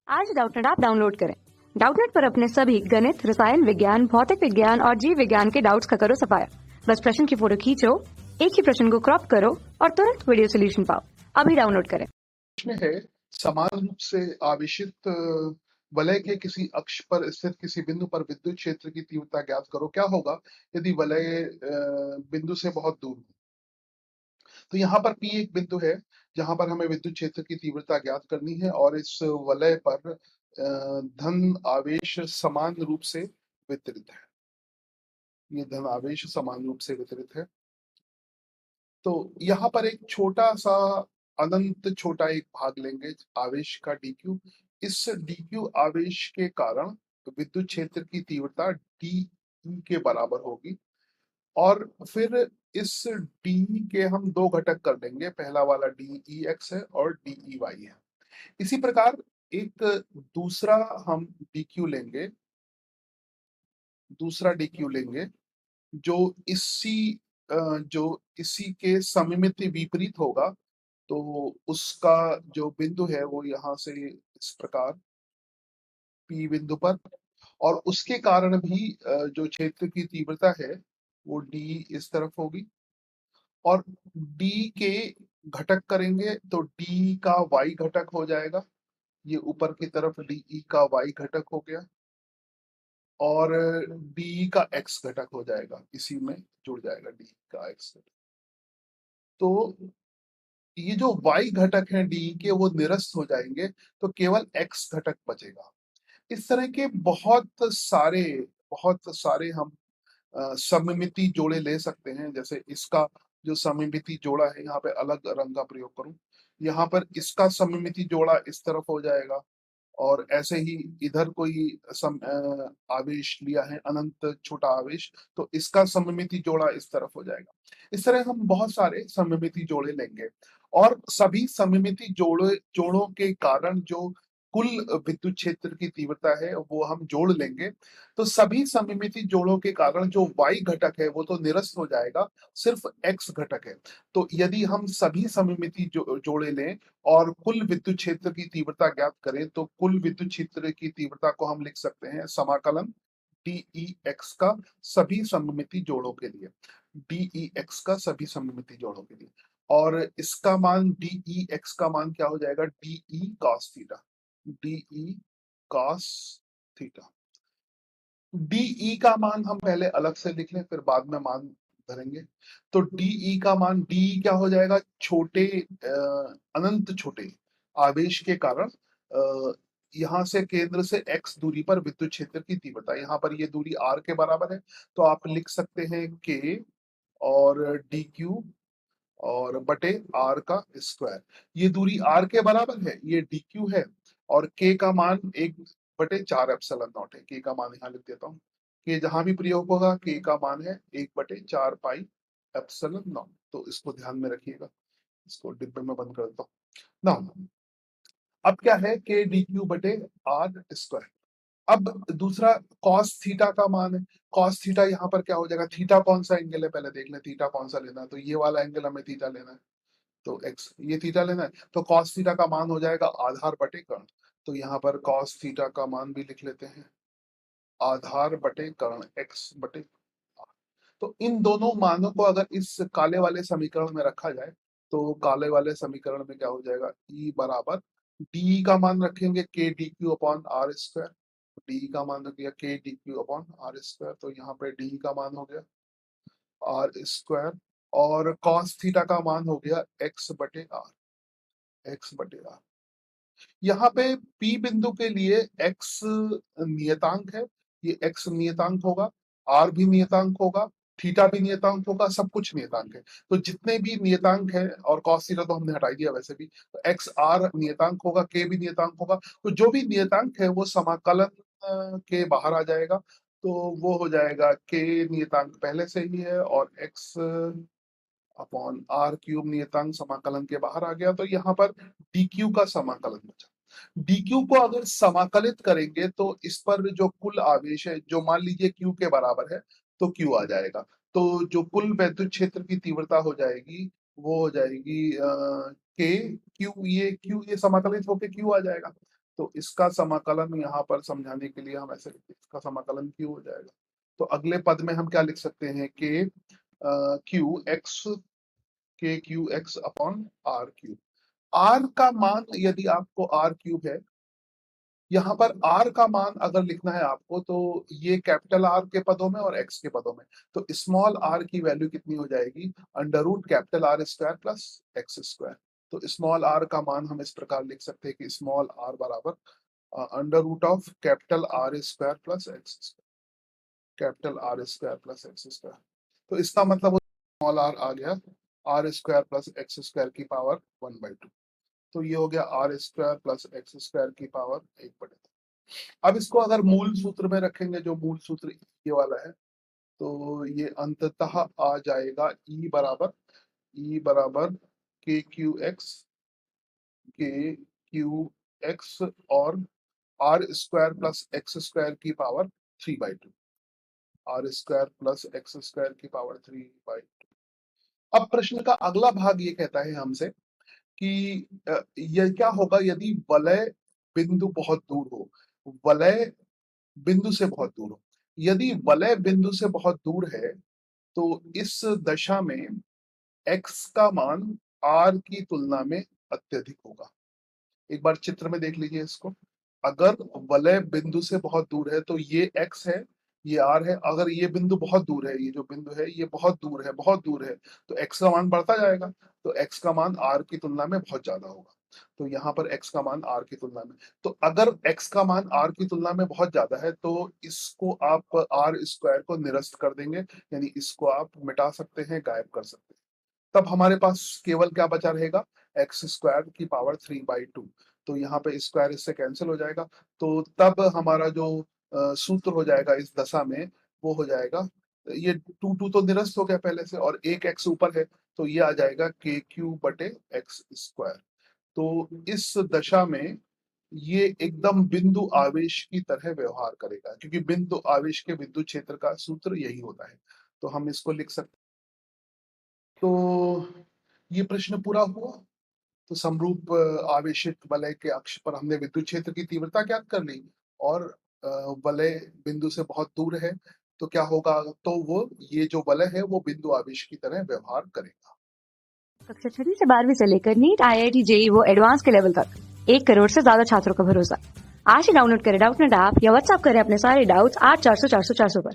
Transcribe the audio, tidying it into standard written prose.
आज Doubtnut app download करें। Doubtnut पर अपने सभी गणित, रसायन विज्ञान, भौतिक विज्ञान और जीव विज्ञान के डाउट्स का करो सफाया। बस प्रश्न की फोटो खींचो, एक ही प्रश्न को क्रॉप करो और तुरंत वीडियो सोल्यूशन पाओ। अभी डाउनलोड करें। प्रश्न है, समान रूप से आवेशित वलय के किसी अक्ष पर स्थित किसी बिंदु पर विद्युत क्षेत्र की तीव्रता ज्ञात करो। क्या होगा यदि वलय बिंदु से बहुत दूर हो? तो यहाँ पर P एक बिंदु है जहां पर हमें विद्युत क्षेत्र की तीव्रता ज्ञात करनी है और इस वलय पर धन आवेश समान रूप से वितरित है। ये धन आवेश समान रूप से वितरित है। तो यहाँ पर एक छोटा सा अनंत छोटा एक भाग लेंगे आवेश का dq। इस dq आवेश के कारण विद्युत क्षेत्र की तीव्रता डी के बराबर होगी और फिर इस डी के हम दो घटक कर देंगे। पहला वाला dEx है और dEy है। इसी प्रकार एक दूसरा हम dq लेंगे, दूसरा dq लेंगे जो इसी के सममिति विपरीत होगा। तो उसका जो बिंदु है वो यहाँ से इस प्रकार P बिंदु पर, और उसके कारण भी जो क्षेत्र की तीव्रता है वो D इस तरफ होगी और D के घटक करेंगे तो D का Y घटक हो जाएगा। ये ऊपर की तरफ DE का Y घटक हो गया और D का X घटक हो जाएगा, इसी में जुड़ जाएगा D का X घटक। तो ये जो Y घटक है D के वो निरस्त हो जाएंगे तो केवल X घटक बचेगा। इस तरह के बहुत सारे हम सममिति जोड़े ले सकते हैं। जैसे इसका जो सममिति जोड़ा है, यहाँ पे अलग रंग का प्रयोग करूं, यहाँ पर इसका सममिति जोड़ा इस तरफ हो जाएगा और ऐसे ही इधर कोई आवेश लिया है अनंत छोटा आवेश, तो इसका सममिति जोड़ा इस तरफ हो जाएगा। इस तरह हम बहुत सारे सममिति जोड़े लेंगे और सभी सममिति जोड़ों के कारण जो कुल विद्युत क्षेत्र की तीव्रता है वो हम जोड़ लेंगे। तो सभी सममिति जोड़ों के कारण जो y घटक है वो तो निरस्त हो जाएगा, सिर्फ x घटक है। तो यदि हम सभी सममिति जोड़े लें और कुल विद्युत क्षेत्र की तीव्रता ज्ञात करें तो कुल विद्युत क्षेत्र की तीव्रता को हम लिख सकते हैं समाकलन dEx का सभी सममिति जोड़ों के लिए, dEx का सभी सममिति जोड़ों के लिए। और इसका मान dEx का मान क्या हो जाएगा, dE cos theta, dE cos theta. dE का मान हम पहले अलग से लिख लें फिर बाद में मान धरेंगे। तो dE का मान, dE क्या हो जाएगा, छोटे अनंत छोटे आवेश के कारण यहाँ से केंद्र से x दूरी पर विद्युत क्षेत्र की तीव्रता, यहाँ पर ये दूरी r के बराबर है तो आप लिख सकते हैं k और dq और बटे r का स्क्वायर। ये दूरी r के बराबर है, ये dq है और k का मान 1/4 एप्सिलॉन नॉट है। k का मान यहाँ लिख देता हूँ, k जहां भी प्रयोग होगा k का मान है 1/4 पाई एप्सिलॉन नॉट। तो इसको ध्यान में रखिएगा, इसको डिब्बे में बंद कर देता हूँ ना। अब क्या है, k dq बटे r स्क्वायर। अब दूसरा cos थीटा का मान है। cos थीटा यहाँ पर क्या हो जाएगा, थीटा कौन सा एंगल है पहले देख लें, थीटा कौन सा लेना है, तो ये वाला एंगल हमें थीटा लेना है, तो x ये थीटा लेना है। तो cos थीटा का मान हो जाएगा आधार बटे कर्ण। तो यहाँ पर cos थीटा का मान भी लिख लेते हैं, आधार बटे कर्ण x बटे r। तो इन दोनों मानों को अगर इस काले वाले समीकरण में रखा जाए तो काले वाले समीकरण में क्या हो जाएगा, E बराबर d का मान रखेंगे k dq upon r square, d का मान रख दिया k dq upon r square. तो यहाँ पे d का मान हो गया r स्क्वायर और cos थीटा का मान हो गया x बटे r, x बटे r। यहाँ पे P बिंदु के लिए x नियतांक है, ये x नियतांक होगा, r भी नियतांक होगा, थीटा भी नियतांक होगा, सब कुछ नियतांक है। तो जितने भी नियतांक है, और cos थीटा तो हमने हटा दिया वैसे भी, तो x r नियतांक होगा, k भी नियतांक होगा। तो जो भी नियतांक है वो समाकलन के बाहर आ जाएगा। तो वो हो जाएगा k नियतांक पहले से ही है और x अपॉन आर क्यूब नियतांक समाकलन के बाहर आ गया। तो यहाँ पर dq का समाकलन बचा। dq को अगर समाकलित करेंगे तो इस पर जो कुल आवेश है, जो मान लीजिए q के बराबर है तो q आ जाएगा। तो जो कुल विद्युत क्षेत्र की तीव्रता हो जाएगी वो हो जाएगी k q, ये समाकलित होके q आ जाएगा। तो इसका समाकलन यहाँ पर समझाने के लिए हम ऐसे लिखते हैं, इसका समाकलन क्यू हो जाएगा। तो अगले पद में हम क्या लिख सकते हैं कि q x upon r cube. R का मान यदि आपको आर क्यूब है, यहाँ पर आर का मान अगर लिखना है आपको तो ये कैपिटल आर के पदों में और एक्स के पदों में, तो स्मॉल आर की वैल्यू कितनी हो जाएगी, under root capital r square plus x square. तो स्मॉल आर का मान हम इस प्रकार लिख सकते हैं कि स्मॉल आर बराबर under root of capital r square plus x square, capital r square plus x square. तो इसका मतलब स्मॉल आर आ गया r square plus x square की पावर 1/2। तो ये हो गया r square plus x square की पावर 1/2। अब इसको अगर मूल सूत्र में रखेंगे, जो मूल सूत्र ये वाला है, तो ये अंततः आ जाएगा ई बराबर के क्यू एक्स और R square plus x square की power 3/2, R square plus x square की पावर 3/2। अब प्रश्न का अगला भाग ये कहता है हमसे कि यह क्या होगा यदि वलय बिंदु बहुत दूर हो, वलय बिंदु से बहुत दूर हो। यदि वलय बिंदु से बहुत दूर है तो इस दशा में x का मान r की तुलना में अत्यधिक होगा। एक बार चित्र में देख लीजिए इसको। अगर वलय बिंदु से बहुत दूर है तो ये x है, ये r है। अगर ये बिंदु बहुत दूर है, ये जो बिंदु है ये बहुत दूर है, तो x का मान बढ़ता जाएगा। तो x का मान r की तुलना में बहुत ज्यादा होगा। तो यहाँ पर x का मान r की तुलना में, तो अगर x का मान r की तुलना में बहुत ज्यादा है तो इसको आप r स्क्वायर को निरस्त कर देंगे, यानी इसको आप मिटा सकते हैं, गायब कर सकते हैं। तब हमारे पास केवल क्या बचा रहेगा, एक्स स्क्वायर की पावर 3/2। तो यहाँ पे स्क्वायर इससे कैंसिल हो जाएगा। तो तब हमारा जो सूत्र हो जाएगा इस दशा में वो हो जाएगा, ये 2 तो निरस्त हो गया पहले से और एक एक्स ऊपर है, तो ये आ जाएगा के क्यू बटे एक्स स्क्वायर। तो इस दशा में ये एकदम बिंदु आवेश की तरह व्यवहार करेगा, क्योंकि बिंदु आवेश के विद्युत क्षेत्र का सूत्र यही होता है। तो हम इसको लिख सकते। तो ये प्रश्न पूरा हुआ। तो समरूप आवेशित वलय के अक्ष पर हमने विद्युत क्षेत्र की तीव्रता ज्ञात कर ली और वलय बिंदु से बहुत दूर है, तो क्या होगा, तो वो ये जो वलय है वो बिंदु आवेश की तरह व्यवहार करेगा। कक्षा 6 से 12वीं से लेकर नीट, IIT, JEE वो एडवांस के लेवल तक 1 करोड़ से ज्यादा छात्रों का भरोसा। आज ही डाउनलोड करें डाउटनेट ऐप या व्हाट्सएप करें अपने सारे डाउट्स 8400 400 400 पर।